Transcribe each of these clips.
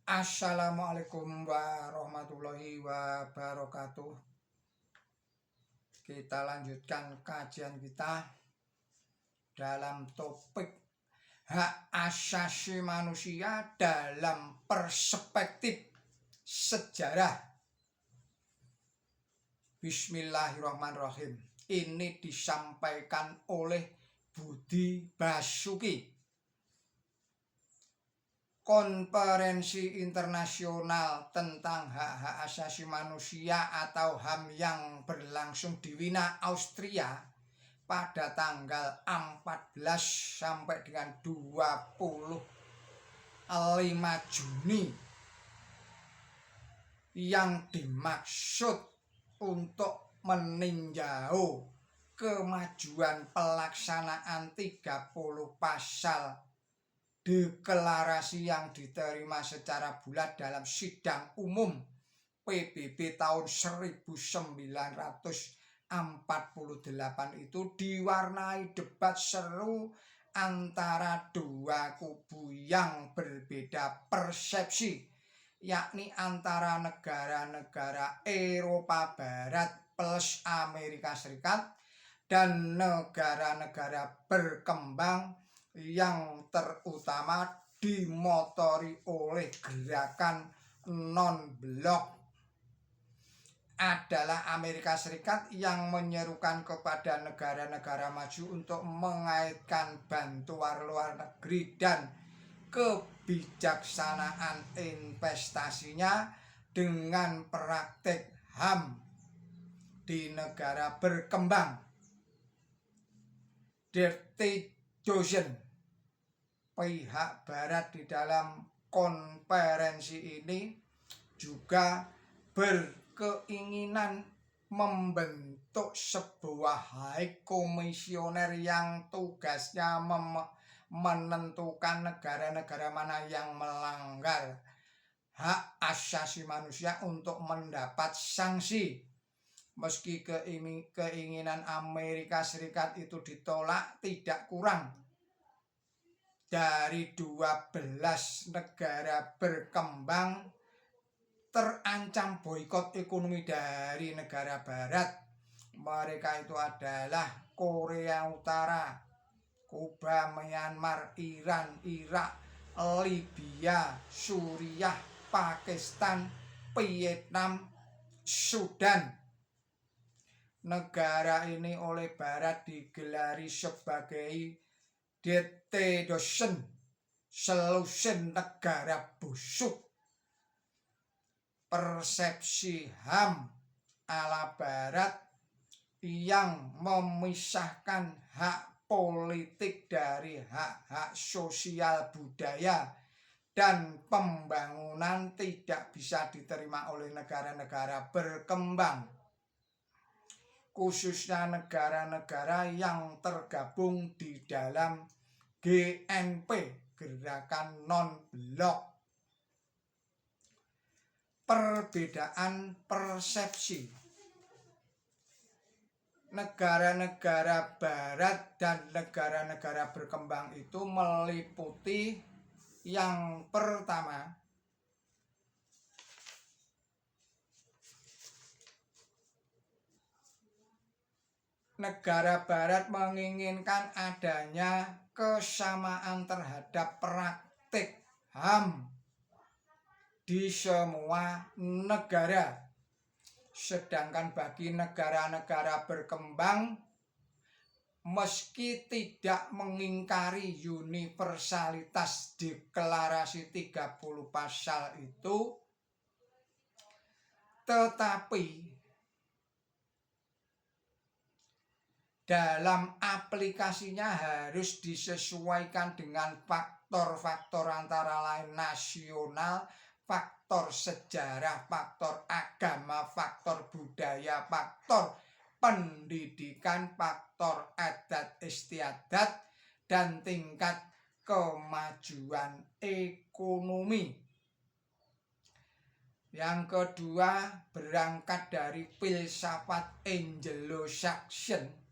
Assalamualaikum warahmatullahi wabarakatuh. Kita lanjutkan kajian kita dalam topik hak asasi manusia dalam perspektif sejarah. Bismillahirrahmanirrahim. Ini disampaikan oleh Budi Basuki. Konferensi internasional tentang hak-hak asasi manusia atau HAM yang berlangsung di Wina, Austria pada tanggal 14 sampai dengan 25 Juni yang dimaksud untuk meninjau kemajuan pelaksanaan 30 pasal deklarasi yang diterima secara bulat dalam sidang umum PBB tahun 1948 itu diwarnai debat seru antara dua kubu yang berbeda persepsi, yakni antara negara-negara Eropa Barat plus Amerika Serikat dan negara-negara berkembang yang terutama dimotori oleh gerakan non-blok adalah Amerika Serikat yang menyerukan kepada negara-negara maju untuk mengaitkan bantuan luar negeri dan kebijaksanaan investasinya dengan praktek HAM di negara berkembang. Dirty Dozen. Pihak Barat di dalam konferensi ini juga berkeinginan membentuk sebuah high komisioner yang tugasnya menentukan negara-negara mana yang melanggar hak asasi manusia untuk mendapat sanksi. Meski keinginan Amerika Serikat itu ditolak, tidak kurang dari 12 negara berkembang terancam boikot ekonomi dari negara barat. Mereka itu adalah Korea Utara, Kuba, Myanmar, Iran, Irak, Libya, Suriah, Pakistan, Vietnam, Sudan. Negara ini oleh barat digelari sebagai Dirty Dozen, solusi negara busuk. Persepsi HAM ala barat yang memisahkan hak politik dari hak-hak sosial budaya dan pembangunan tidak bisa diterima oleh negara-negara berkembang, khususnya negara-negara yang tergabung di dalam GNP, gerakan non-blok. Perbedaan persepsi negara-negara barat dan negara-negara berkembang itu meliputi yang pertama, negara barat menginginkan adanya kesamaan terhadap praktik HAM di semua negara. Sedangkan bagi negara-negara berkembang, meski tidak mengingkari universalitas deklarasi 30 pasal itu, tetapi dalam aplikasinya harus disesuaikan dengan faktor-faktor antara lain nasional, faktor sejarah, faktor agama, faktor budaya, faktor pendidikan, faktor adat istiadat, dan tingkat kemajuan ekonomi. Yang kedua, berangkat dari filsafat Anglo-Saxon,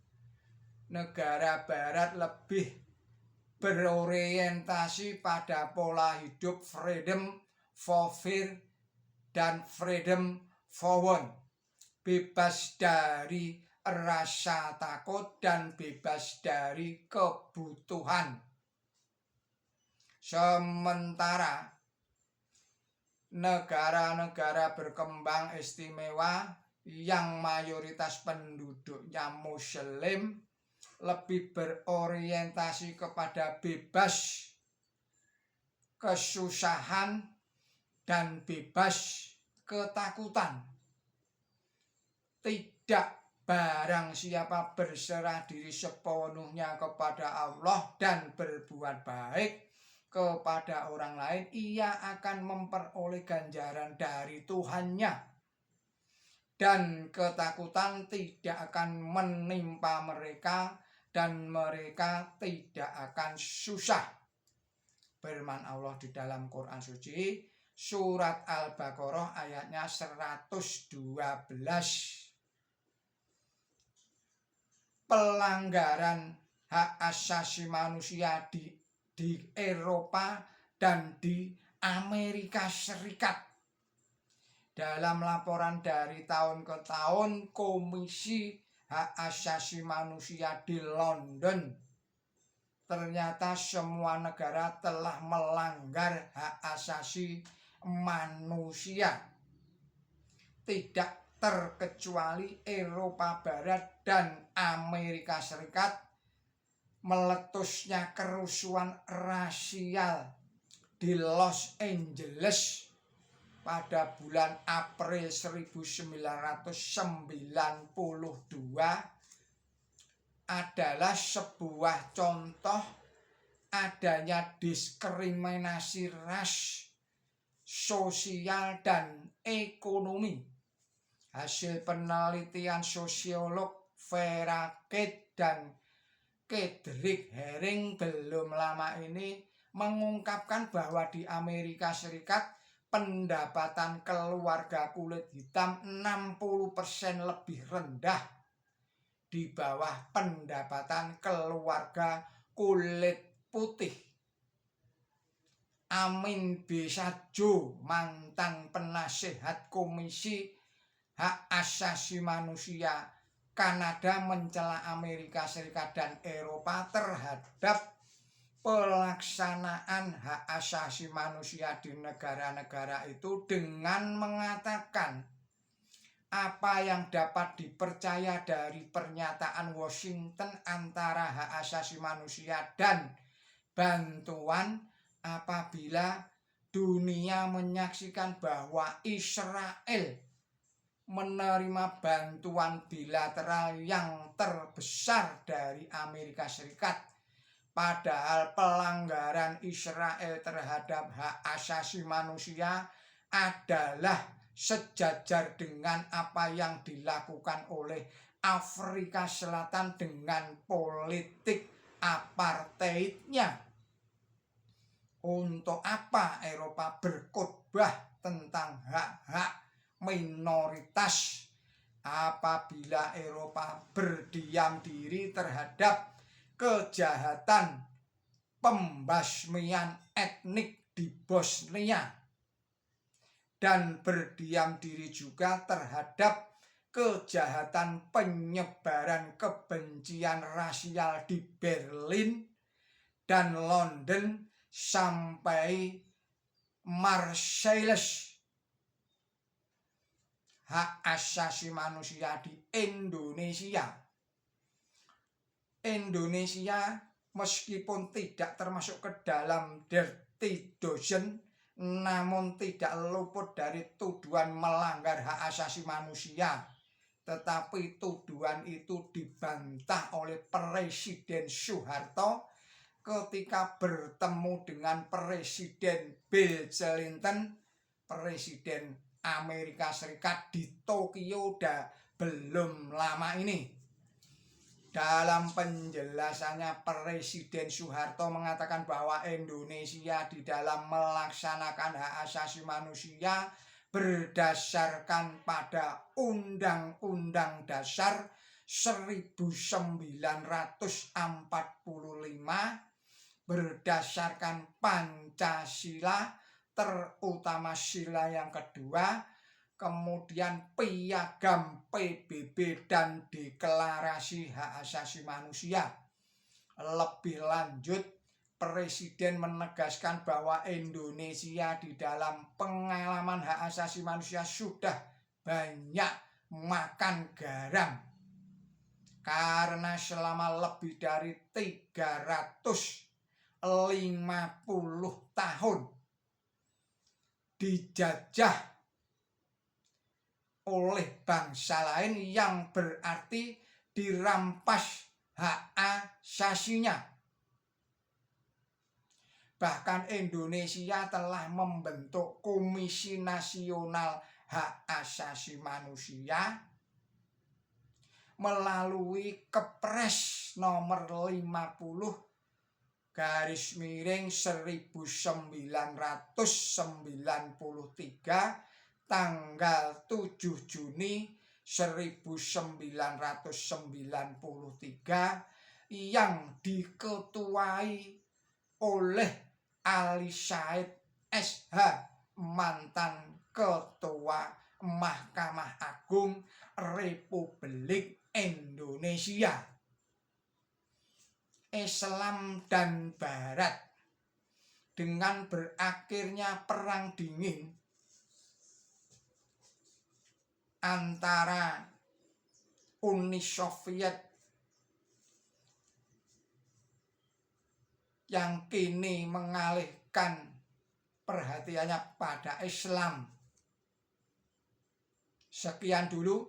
negara barat lebih berorientasi pada pola hidup freedom for fear, dan freedom for want. Bebas dari rasa takut dan bebas dari kebutuhan. Sementara negara-negara berkembang istimewa yang mayoritas penduduknya Muslim lebih berorientasi kepada bebas kesusahan dan bebas ketakutan. Tidak barang siapa berserah diri sepenuhnya kepada Allah dan berbuat baik kepada orang lain, ia akan memperoleh ganjaran dari Tuhannya. Dan ketakutan tidak akan menimpa mereka dan mereka tidak akan susah. Firman Allah di dalam Quran Suci, surat Al-Baqarah ayatnya 112. Pelanggaran hak asasi manusia di Eropa dan di Amerika Serikat. Dalam laporan dari tahun ke tahun, Komisi Hak Asasi Manusia di London, ternyata semua negara telah melanggar hak asasi manusia. Tidak terkecuali Eropa Barat dan Amerika Serikat. Meletusnya kerusuhan rasial di Los Angeles pada bulan April 1992 adalah sebuah contoh adanya diskriminasi ras, sosial, dan ekonomi. Hasil penelitian sosiolog Vera Keith dan Kedrick Herring belum lama ini mengungkapkan bahwa di Amerika Serikat pendapatan keluarga kulit hitam 60% lebih rendah di bawah pendapatan keluarga kulit putih. Amin B. Sajo, mantan penasehat Komisi Hak Asasi Manusia Kanada, mencela Amerika Serikat dan Eropa terhadap pelaksanaan hak asasi manusia di negara-negara itu dengan mengatakan apa yang dapat dipercaya dari pernyataan Washington antara hak asasi manusia dan bantuan apabila dunia menyaksikan bahwa Israel menerima bantuan bilateral yang terbesar dari Amerika Serikat, padahal pelanggaran Israel terhadap hak asasi manusia adalah sejajar dengan apa yang dilakukan oleh Afrika Selatan dengan politik apartheidnya. Untuk apa Eropa berkhotbah tentang hak-hak minoritas apabila Eropa berdiam diri terhadap kejahatan pembasmian etnik di Bosnia dan berdiam diri juga terhadap kejahatan penyebaran kebencian rasial di Berlin dan London sampai Marseille. Hak asasi manusia di Indonesia. Indonesia meskipun tidak termasuk ke dalam dirty dozen, namun tidak luput dari tuduhan melanggar hak asasi manusia. Tetapi tuduhan itu dibantah oleh Presiden Soeharto ketika bertemu dengan Presiden Bill Clinton, Presiden Amerika Serikat, di Tokyo belum lama ini. Dalam penjelasannya, Presiden Soeharto mengatakan bahwa Indonesia di dalam melaksanakan hak asasi manusia berdasarkan pada Undang-Undang Dasar 1945, berdasarkan Pancasila, terutama sila yang kedua, kemudian piagam PBB dan deklarasi hak asasi manusia. Lebih lanjut, Presiden menegaskan bahwa Indonesia di dalam pengalaman hak asasi manusia sudah banyak makan garam. Karena selama lebih dari 350 tahun dijajah oleh bangsa lain, yang berarti dirampas hak asasinya. Bahkan Indonesia telah membentuk Komisi Nasional Hak Asasi Manusia melalui Kepres nomor 50/1993 tanggal 7 Juni 1993 yang diketuai oleh Ali Said SH, mantan Ketua Mahkamah Agung Republik Indonesia. Islam dan Barat. Dengan berakhirnya Perang Dingin antara Uni Soviet yang kini mengalihkan perhatiannya pada Islam. Sekian dulu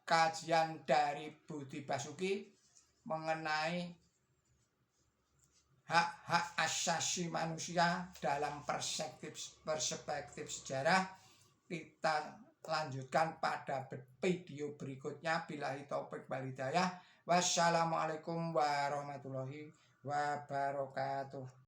kajian dari Budi Basuki mengenai hak-hak asasi manusia dalam perspektif sejarah. Kita lanjutkan pada video berikutnya. Billahi taufik wal hidayah. Wassalamualaikum warahmatullahi wabarakatuh.